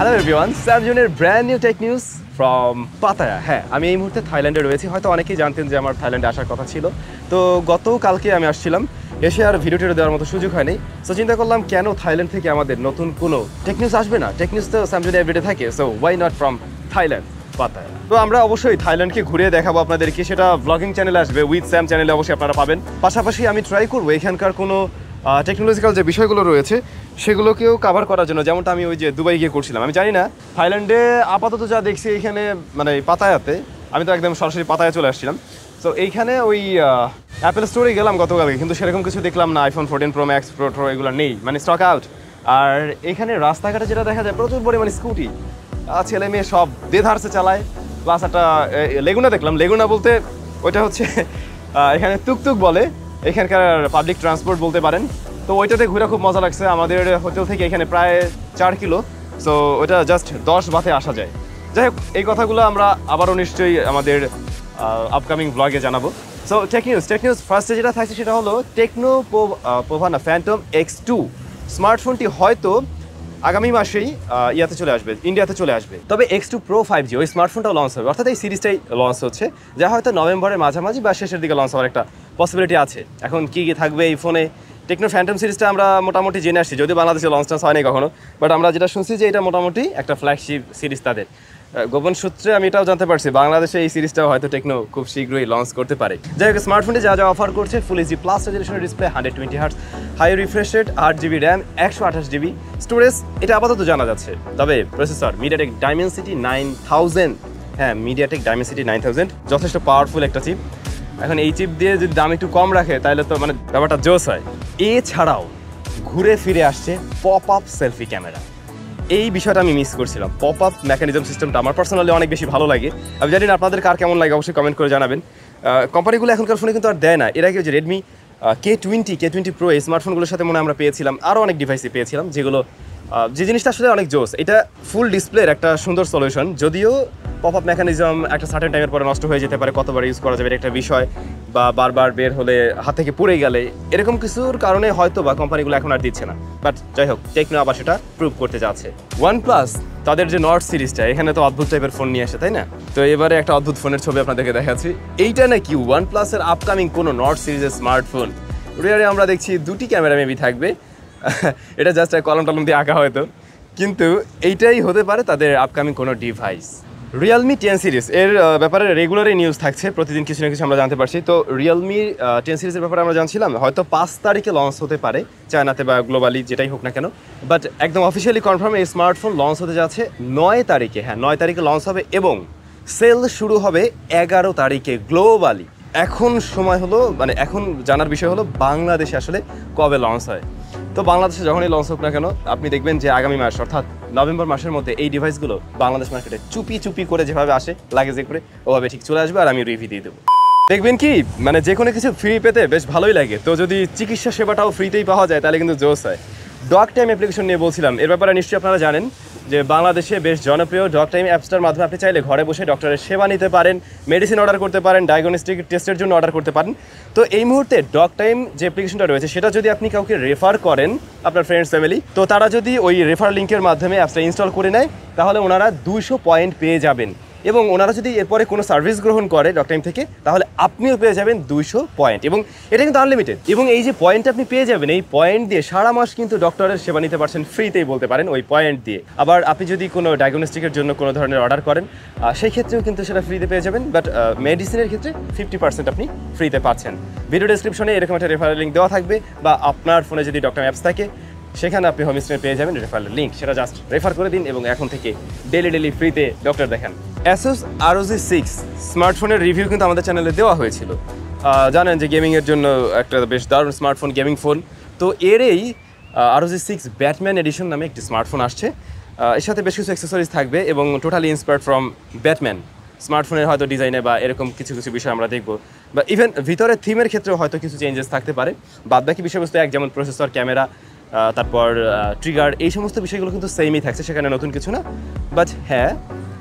Hello everyone, SamZone এর brand new tech news from Pattaya. হ্যাঁ, আমি এই মুহূর্তে থাইল্যান্ডে রয়েছি। হয়তো অনেকেই জানতেন যে আমার থাইল্যান্ডে আসার কথা ছিল। তো গতকালকে আমি আসছিলাম, এসে আর ভিডিও টিডিও দেওয়ার মতো সুযোগ হয়নি। সো চিন্তা করলাম কেন থাইল্যান্ড থেকে আমাদের নতুন কোনো টেক নিউজ আসবে না। টেক নিউজ তো SamZone এভরিডে থাকে, so why not from Thailand Pattaya. তো আমরা অবশ্যই থাইল্যান্ডকে ঘুরিয়ে দেখাবো আপনাদেরকে, সেটা ব্লগিং চ্যানেলে আসবে, উইথ স্যাম চ্যানেলে অবশ্যই আপনারা পাবেন। পাশাপাশি আমি ট্রাই করবো এখানকার কোনো টেকনোলজিক্যাল যে বিষয়গুলো রয়েছে সেগুলোকেও কভার করার জন্য, যেমনটা আমি ওই যে দুবাই গিয়ে করছিলাম। আমি জানি না থাইল্যান্ডে আপাতত যা দেখছি এখানে মানে পাতায়াতে, আমি তো একদম সরাসরি পাতায়া চলে আসছিলাম। সো এইখানে ওই অ্যাপেল স্টোরে গেলাম গতকালকে, কিন্তু সেরকম কিছু দেখলাম না। iPhone 14 Pro Max Pro এগুলো নেই, মানে স্টক আউট। আর এখানে রাস্তাঘাটে যেটা দেখা যায় প্রচুর পরিমাণে স্কুটি, ছেলে মেয়ে সব দেধারসে চালায়। প্লাস একটা লেগুনা দেখলাম, লেগুনা বলতে ওইটা হচ্ছে এখানে তুকতুক বলে, এখানকার পাবলিক ট্রান্সপোর্ট বলতে পারেন। তো ওইটাতে ঘুরে খুব মজা লাগছে। আমাদের হোটেল থেকে এখানে প্রায় 4 কিলো, সো ওইটা জাস্ট 10 বাসে আসা যায়। যাই হোক, এই কথাগুলো আমরা আবারও নিশ্চয়ই আমাদের আপকামিং ব্লগে জানাবো। সো টেক নিউজ ফার্স্টে যেটা থাকছে সেটা হলো টেকনো পোভানা ফ্যান্টম X2 স্মার্টফোনটি হয়তো আগামী মাসেই ইয়াতে চলে আসবে, ইন্ডিয়াতে চলে আসবে। তবে X2 Pro 5G ওই স্মার্টফোনটাও লঞ্চ হবে, অর্থাৎ এই সিরিজটাই লঞ্চ হচ্ছে, যা হয়তো নভেম্বরের মাঝামাঝি বা শেষের দিকে লঞ্চ হওয়ার একটা পসিবিলিটি আছে। এখন কী কী থাকবে এই ফোনে, টেকনো ফ্যান্টম সিরিজটা আমরা মোটামুটি জেনে আসছি, যদিও বাংলাদেশে লঞ্চ টাঞ্চ হয়নি কখনো, বাট আমরা যেটা শুনছি যে এটা মোটামুটি একটা ফ্ল্যাগশিপ সিরিজ তাদের। গোপন সূত্রে আমি এটাও জানতে পারছি বাংলাদেশে এই সিরিজটাও হয়তো টেকনো খুব শীঘ্রই লঞ্চ করতে পারে। যাই হোক, স্মার্টফোনটি যা যা অফার করছে, ফুল এইচডি প্লাস রেজলিউশনের ডিসপ্লে, 120 hertz high refresh rate, 8GB RAM, 128GB storage, এটা আপাতত জানা যাচ্ছে। তবে প্রসেসর MediaTek Dimensity 9000, হ্যাঁ MediaTek Dimensity 9000 যথেষ্ট পাওয়ারফুল একটা চিপ। এখন এই চিপ দিয়ে যদি দাম একটু কম রাখে তাহলে তো মানে ব্যাপারটা জোস হয়। এছাড়াও ঘুরে ফিরে আসছে পপ আপ সেলফি ক্যামেরা। এই বিষয়টা আমি মিস করছিলাম। পপ আপ মেকানিজম সিস্টেমটা আমার পার্সোনালি অনেক বেশি ভালো লাগে। আমি জানি না আপনাদের কার কেমন লাগে, অবশ্যই কমেন্ট করে জানাবেন। কোম্পানিগুলো এখনকার ফোনে কিন্তু আর দেয় না। এর আগে যে রেডমি K20 Pro এই স্মার্টফোনগুলোর সাথে মনে হয় আমরা পেয়েছিলাম, আরও অনেক ডিভাইসই পেয়েছিলাম, যেগুলো যে জিনিসটা আসলে অনেক জোস। এটা ফুল ডিসপ্লের একটা সুন্দর সলিউশন, যদিও পপ আপ মেকানিজম একটা সার্টেন টাইমের পরে নষ্ট হয়ে যেতে পারে, কতবার ইউজ করা যাবে এটা একটা বিষয়, বা বারবার বের হলে হাত থেকে পুড়ে গেলে এরকম কিছুর কারণে হয়তো বা কোম্পানিগুলো এখন আর দিচ্ছে না। বাট যাই হোক, টেকনো আবার সেটা প্রুভ করতে যাচ্ছে। OnePlus তাদের যে নর্ড সিরিজটা, এখানে তো অদ্ভুত টাইপের ফোন নিয়ে আসে, তাই না? তো এবারে একটা অদ্ভুত ফোনের ছবি আপনাদেরকে দেখাচ্ছি। এইটা নাকি OnePlus-এর আপকামিং কোনো নর্ড সিরিজের স্মার্টফোন। রিয়ারে আমরা দেখছি 2টি ক্যামেরা মেবি থাকবে, এটা জাস্ট কলম টলম দিয়ে আঁকা হয়তো, কিন্তু এইটাই হতে পারে তাদের আপকামিং কোনো ডিভাইস। Realme 10 সিরিজ এর ব্যাপারে রেগুলারই নিউজ থাকছে, প্রতিদিন কিছু না কিছু আমরা জানতে পারছি। তো Realme 10 সিরিজের ব্যাপারে আমরা জানছিলাম হয়তো 5 তারিখে লঞ্চ হতে পারে, চায়নাতে বা গ্লোবালি যেটাই হোক না কেন। বাট একদম অফিসিয়ালি কনফার্ম এই স্মার্টফোন লঞ্চ হতে যাচ্ছে 9 তারিখে। হ্যাঁ, 9 তারিখে লঞ্চ হবে এবং সেল শুরু হবে 11 তারিখে গ্লোবালি। এখন সময় হলো, মানে এখন জানার বিষয় হলো বাংলাদেশে আসলে কবে লঞ্চ হয়। তো বাংলাদেশে যখনই লঞ্চ হোক না কেন, আপনি দেখবেন যে আগামী মাস অর্থাৎ নভেম্বর মাসের মধ্যে এই ডিভাইসগুলো বাংলাদেশ মার্কেটে চুপি চুপি করে যেভাবে আসে লাগেজে করে, ওভাবে ঠিক চলে আসবে আর আমি রিভিউ দিয়ে দেবো। দেখবেন কি, মানে যে কোনো কিছু ফ্রি পেতে বেশ ভালোই লাগে। তো যদি চিকিৎসা সেবাটাও ফ্রিতেই পাওয়া যায় তাহলে কিন্তু জোস হয়। ডক টাইম অ্যাপ্লিকেশন নিয়ে বলছিলাম, এর ব্যাপারে নিশ্চয়ই আপনারা জানেন যে বাংলাদেশে বেশ জনপ্রিয় ডক টাইম অ্যাপসটার মাধ্যমে আপনি চাইলে ঘরে বসে ডক্টরের সেবা নিতে পারেন, মেডিসিন অর্ডার করতে পারেন, ডায়াগনস্টিক টেস্টের জন্য অর্ডার করতে পারেন। তো এই মুহূর্তে ডক টাইম যে অ্যাপ্লিকেশনটা রয়েছে সেটা যদি আপনি কাউকে রেফার করেন, আপনার ফ্রেন্ডস ফ্যামিলি, তো তারা যদি ওই রেফার লিঙ্কের মাধ্যমে অ্যাপসটা ইনস্টল করে নেয় তাহলে ওনারা 200 পয়েন্ট পেয়ে যাবেন। এবং ওনারা যদি এরপরে কোনো সার্ভিস গ্রহণ করে ডক টাইম থেকে তাহলে আপনিও পেয়ে যাবেন 200 পয়েন্ট, এবং এটা কিন্তু আনলিমিটেড। এবং এই যে পয়েন্ট আপনি পেয়ে যাবেন, এই পয়েন্ট দিয়ে সারা মাস কিন্তু ডক্টরের সেবা নিতে পারছেন ফ্রিতেই বলতে পারেন ওই পয়েন্ট দিয়ে। আবার আপনি যদি কোনো ডায়াগনস্টিকের জন্য কোনো ধরনের অর্ডার করেন সেই ক্ষেত্রেও কিন্তু সেটা ফ্রিতে পেয়ে যাবেন। বাট মেডিসিনের ক্ষেত্রে 50% আপনি ফ্রিতে পাচ্ছেন। ভিডিও ডেসক্রিপশনে এরকম একটা রেফারেল লিঙ্ক দেওয়া থাকবে, বা আপনার ফোনে যদি ডক টাইম অ্যাপস থাকে সেখানে আপনি হোম স্ক্রিনে পেয়ে যাবেন রেফারেল লিঙ্ক, সেটা জাস্ট রেফার করে দিন এবং এখন থেকে ডেলি ফ্রিতে ডক্টর দেখান। Asus ROG 6 স্মার্টফোনের রিভিউ কিন্তু আমাদের চ্যানেলে দেওয়া হয়েছিল। জানেন যে গেমিংয়ের জন্য একটা বেশ দারুণ স্মার্টফোন, গেমিং ফোন। তো এরই ROG 6 ব্যাটম্যান এডিশন নামে একটি স্মার্টফোন আসছে। এর সাথে বেশ কিছু অ্যাক্সেসরিজ থাকবে এবং টোটালি ইন্সপায়ার্ড ফ্রম ব্যাটম্যান। স্মার্টফোনের হয়তো ডিজাইনে বা এরকম কিছু বিষয় আমরা দেখবো, বা ইভেন ভিতরে থিমের ক্ষেত্রেও হয়তো কিছু চেঞ্জেস থাকতে পারে। বাদবাকি বিষয়বস্তু এক, যেমন প্রসেসর, ক্যামেরা, তারপর ট্রিগার, এই সমস্ত বিষয়গুলো কিন্তু সেমই থাকছে, সেখানে নতুন কিছু না। বাট হ্যাঁ,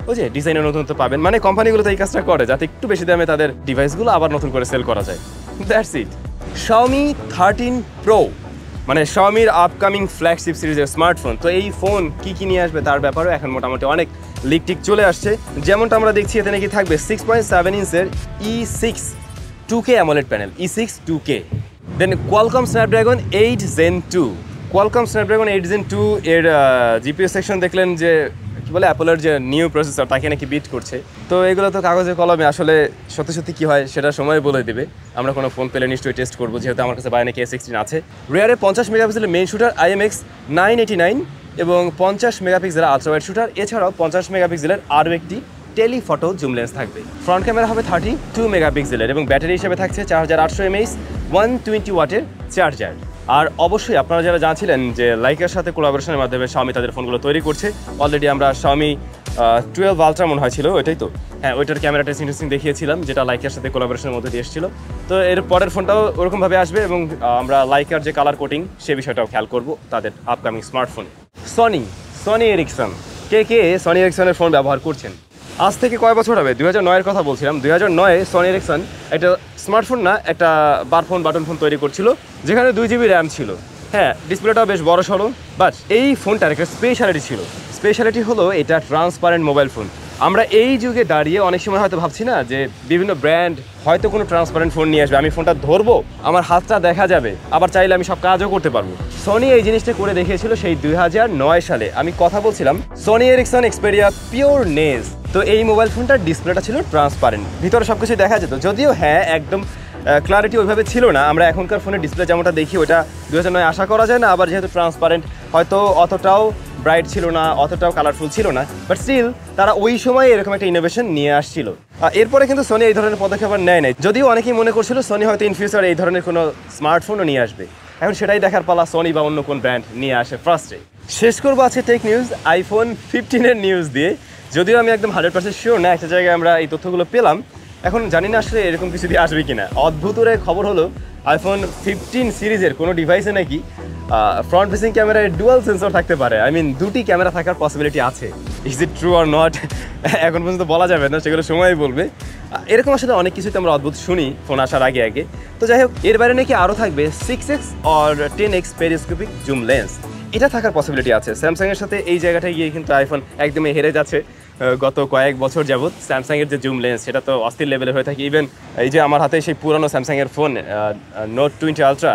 ওই যে ডিজাইনের নতুনত্ব পাবেন, মানে কোম্পানিগুলো তো এই কাজটা করে যাতে একটু বেশি দামে তাদের ডিভাইসগুলো আবার নতুন করে সেল করা যায়। That's it. Xiaomi 13 Pro মানে Xiaomiর আপকামিং ফ্ল্যাগশিপ সিরিজের স্মার্টফোন। তো এই ফোন কি নিয়ে আসবে তার ব্যাপারেও এখন মোটামুটি অনেক লিক টিক চলে আসছে। যেমনটা আমরা দেখছি এতে নাকি থাকবে 6.7 ইঞ্চের E6 2K AMOLED panel, E6 2K। দেন Qualcomm Snapdragon 8 Gen 2, Qualcomm Snapdragon 8 Gen 2 এর জিপিএস সেকশন দেখলেন যে কি বলে অ্যাপলের যে নিউ প্রসেসর তাকে নাকি বিট করছে। তো এগুলো তো কাগজে কলমে, আসলে সত্যি কী হয় সেটা সময় বলে দেবে। আমরা কোনো ফোন পেলে নিশ্চয়ই টেস্ট করবো, যেহেতু আমার কাছে বায়োনিক A16 আছে। রিয়ারে 50 মেগাপিক্সেলের মেইন শুটার IMX 989 এবং 50 মেগাপিক্সেলের আলট্রাওয়াইড শুটার, এছাড়াও 50 মেগাপিক্সেলের আরও একটি টেলিফটো জুম লেন্স থাকবে। ফ্রন্ট ক্যামেরা হবে 32 মেগাপিক্সেলের এবং ব্যাটারি হিসেবে থাকছে 4800 mAh 120 ওয়াটের চার্জার। আর অবশ্যই আপনারা যারা জানছিলেন যে লাইকের সাথে কোলাবোরেশনের মাধ্যমে Xiaomi তাদের ফোনগুলো তৈরি করছে, অলরেডি আমরা Xiaomi 12 আলট্রা মনে হয়েছিল, ওইটাই তো, হ্যাঁ ওইটার ক্যামেরা টেস্টিং দেখিয়েছিলাম, যেটা লাইকের সাথে কোলাবোরেশনের মধ্যে দিয়ে এসেছিল। তো এর পরের ফোনটাও ওরকমভাবে আসবে এবং আমরা লাইকার যে কালার কোটিং সে বিষয়টাও খেয়াল করব তাদের আপকামিং স্মার্টফোনে। সনি এরিকসন, কে সনি এরিকসনের ফোন ব্যবহার করছেন? আজ থেকে কয় বছর হবে? 2009-এর কথা বলছিলাম। 2009-এ সনি এরিকসন একটা স্মার্টফোন না, একটা বাটন ফোন তৈরি করছিল, যেখানে 2 GB র্যাম ছিল। হ্যাঁ, ডিসপ্লেটাও বেশ বড় সড়ো, বাট এই ফোনটার একটা স্পেশালিটি ছিল। স্পেশালিটি হলো এটা ট্রান্সপারেন্ট মোবাইল ফোন। আমরা এই যুগে দাঁড়িয়ে অনেক সময় হয়তো ভাবছি না যে বিভিন্ন ব্র্যান্ড হয়তো কোনো ট্রান্সপারেন্ট ফোন নিয়ে আসবে, আমি ফোনটা ধরবো, আমার হাতটা দেখা যাবে, আবার চাইলে আমি সব কাজও করতে পারবো। সনি এই জিনিসটা করে দেখিয়েছিল সেই 2009 সালে। আমি কথা বলছিলাম সনি এরিকসন এক্সপেরিয়া পিওর নেজ। তো এই মোবাইল ফোনটার ডিসপ্লেটা ছিল ট্রান্সপারেন্ট, ভিতরে সব কিছু দেখা যেত, যদিও হ্যাঁ একদম ক্লারিটি ওইভাবে ছিল না। আমরা এখনকার ফোনের ডিসপ্লে যেমনটা দেখি ওটা 2009 আশা করা যায় না। আবার যেহেতু ট্রান্সপারেন্ট, হয়তো অতটাও ব্রাইট ছিল না, অতটাও কালারফুল ছিল না, বাট স্টিল তারা ওই সময় এরকম একটা ইনোভেশন নিয়ে আসছিল। এরপরে কিন্তু সনি এই ধরনের পদক্ষেপ আর নেয় নাই, যদিও অনেকেই মনে করছিল সনি হয়তো ইন ফিউচার এই ধরনের কোনো স্মার্টফোনও নিয়ে আসবে। এখন সেটাই দেখার পালা সনি বা অন্য কোন ব্র্যান্ড নিয়ে আসে ফার্স্টে। শেষ করবো আছে টেক নিউজ আইফোন 15-এর নিউজ দিয়ে। যদিও আমি একদম 100% শিওর না, একটা জায়গায় আমরা এই তথ্যগুলো পেলাম, এখন জানি না আসলে এরকম কিছু দিয়ে আসবে কিনা। অদ্ভুতরে খবর হলো আইফোন 15 সিরিজের কোনো ডিভাইসে নাকি ফ্রন্ট ফেসিং ক্যামেরায় ডুয়াল সেন্সর থাকতে পারে। আই মিন দুটি ক্যামেরা থাকার পসিবিলিটি আছে। Is it true or not এখন পর্যন্ত বলা যাবে না, সেগুলো সময়ই বলবে। এরকম আসলে অনেক কিছুতে আমরা অদ্ভুত শুনি ফোন আসার আগে। তো যাই হোক, এর বাইরে নাকি আরও থাকবে 6x or 10x periscopic zoom lens, এটা থাকার পসিবিলিটি আছে। স্যামসাংয়ের সাথে এই জায়গাটায় গিয়ে কিন্তু আইফোন একদমই হেরে যাচ্ছে। গত কয়েক বছর যাবৎ স্যামসাংয়ের যে জুম লেন্স সেটা তো অস্থির লেভেলের হয়ে থাকে। ইভেন এই যে আমার হাতে সেই পুরানো স্যামসাংয়ের ফোন নোট 20 আলট্রা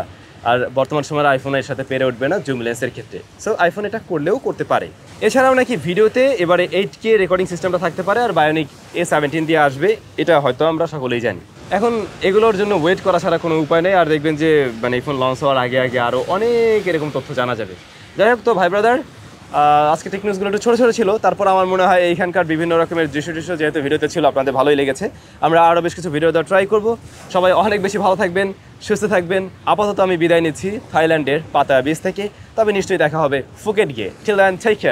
আর বর্তমান সময়ের আইফোনের সাথে পেরে উঠবে না জুম লেন্সের ক্ষেত্রে। সো আইফোন এটা করলেও করতে পারে। এছাড়াও নাকি ভিডিওতে এবারে 8K রেকর্ডিং সিস্টেমটা থাকতে পারে আর বায়োনিক A17 দিয়ে আসবে, এটা হয়তো আমরা সকলেই জানি। এখন এগুলোর জন্য ওয়েট করা ছাড়া কোনো উপায় নেই। আর দেখবেন যে মানে এই ফোন লঞ্চ হওয়ার আগে আরও অনেক এরকম তথ্য জানা যাবে। যাই হোক, তো ভাই ব্রাদার, আজকে টেক নিউজগুলো একটু ছোটো ছিল, তারপর আমার মনে হয় এইখানকার বিভিন্ন রকমের দৃশ্য যেহেতু ভিডিওতে ছিল আপনাদের ভালোই লেগেছে। আমরা আরও বেশ কিছু ভিডিও দেওয়ার ট্রাই করব। সবাই অনেক বেশি ভালো থাকবেন, সুস্থ থাকবেন। আপাতত আমি বিদায় নিচ্ছি থাইল্যান্ডের পাতায়া বিচ থেকে, তবে নিশ্চয়ই দেখা হবে ফুকেট গিয়ে। Till then take care.